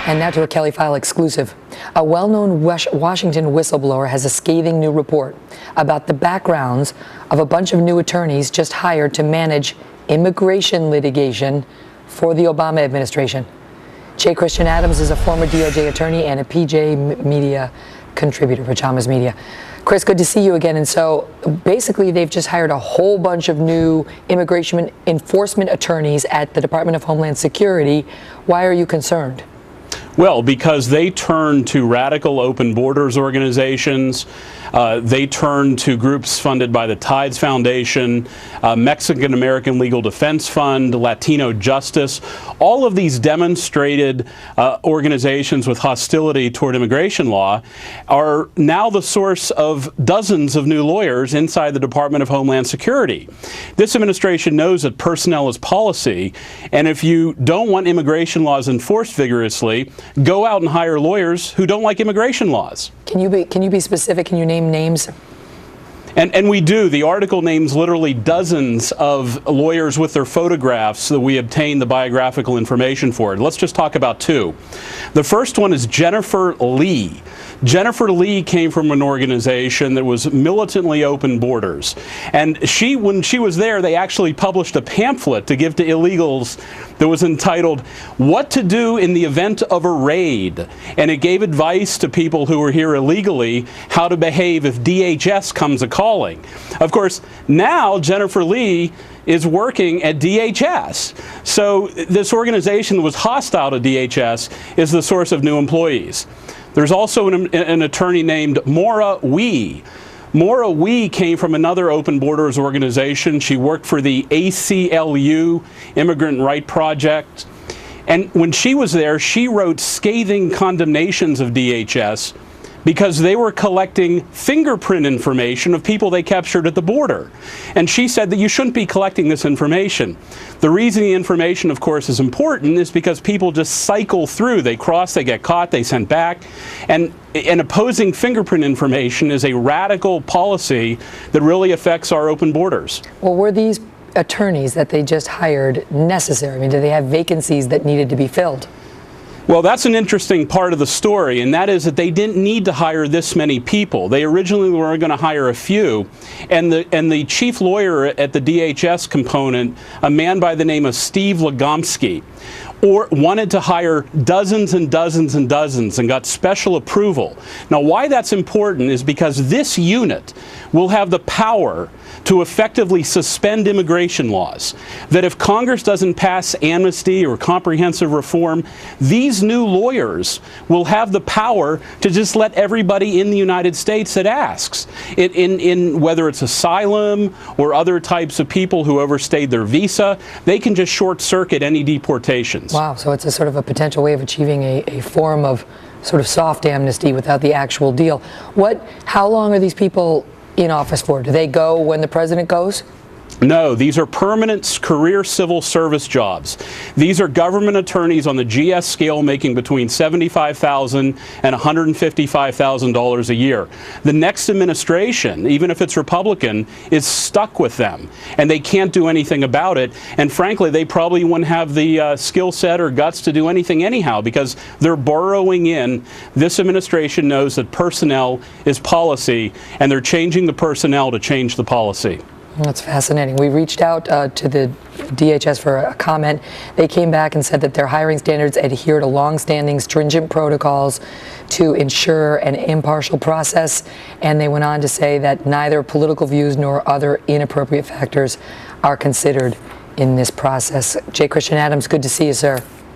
And now to a Kelly File exclusive. A well-known Washington whistleblower has a scathing new report about the backgrounds of a bunch of new attorneys just hired to manage immigration litigation for the Obama administration. J. Christian Adams is a former DOJ attorney and a PJ Media contributor, Pajamas Media. Chris, good to see you again. And so basically they've just hired a whole bunch of new immigration enforcement attorneys at the Department of Homeland Security. Why are you concerned? Well, because they turn to radical open borders organizations, they turn to groups funded by the Tides Foundation, Mexican American Legal Defense Fund, Latino Justice. All of these demonstrated organizations with hostility toward immigration law are now the source of dozens of new lawyers inside the Department of Homeland Security. This administration knows that personnel is policy, and if you don't want immigration laws enforced vigorously, go out and hire lawyers who don't like immigration laws. Can you be specific? Can you name names? And we do. The article names literally dozens of lawyers with their photographs that we obtained the biographical information for. Let's just talk about two. The first one is Jennifer Lee. Jennifer Lee came from an organization that was militantly open borders. And when she was there, they actually published a pamphlet to give to illegals that was entitled, "What to Do in the Event of a Raid." And it gave advice to people who were here illegally how to behave if DHS comes a-calling. Of course, now Jennifer Lee is working at DHS. So this organization that was hostile to DHS is the source of new employees. There's also an attorney named Maura Wee. Maura Wee came from another open borders organization. She worked for the ACLU, Immigrant Right Project. And when she was there, she wrote scathing condemnations of DHS because they were collecting fingerprint information of people they captured at the border. And she said that you shouldn't be collecting this information. The reason the information, of course, is important is because people just cycle through. They cross, they get caught, they sent back. And opposing fingerprint information is a radical policy that really affects our open borders. Well, were these attorneys that they just hired necessary? I mean, did they have vacancies that needed to be filled? Well, that's an interesting part of the story, and that is that they didn't need to hire this many people. They originally were going to hire a few, and the chief lawyer at the DHS component, a man by the name of Steve Legomsky, wanted to hire dozens and dozens and dozens and got special approval. Now, why that's important is because this unit will have the power to effectively suspend immigration laws. That if Congress doesn't pass amnesty or comprehensive reform, these new lawyers will have the power to just let everybody in the United States that asks, in whether it's asylum or other types of people who overstayed their visa, they can just short circuit any deportations. Wow, so it's a sort of a potential way of achieving a form of sort of soft amnesty without the actual deal. How long are these people in office for? Do they go when the president goes? No, these are permanent career civil service jobs. These are government attorneys on the GS scale making between $75,000 and $155,000 a year. The next administration, even if it's Republican, is stuck with them, and they can't do anything about it. And frankly, they probably wouldn't have the skill set or guts to do anything anyhow, because they're burrowing in. This administration knows that personnel is policy, and they're changing the personnel to change the policy. That's fascinating. We reached out to the DHS for a comment. They came back and said that their hiring standards adhere to long-standing stringent protocols to ensure an impartial process. And they went on to say that neither political views nor other inappropriate factors are considered in this process. J. Christian Adams, good to see you, sir.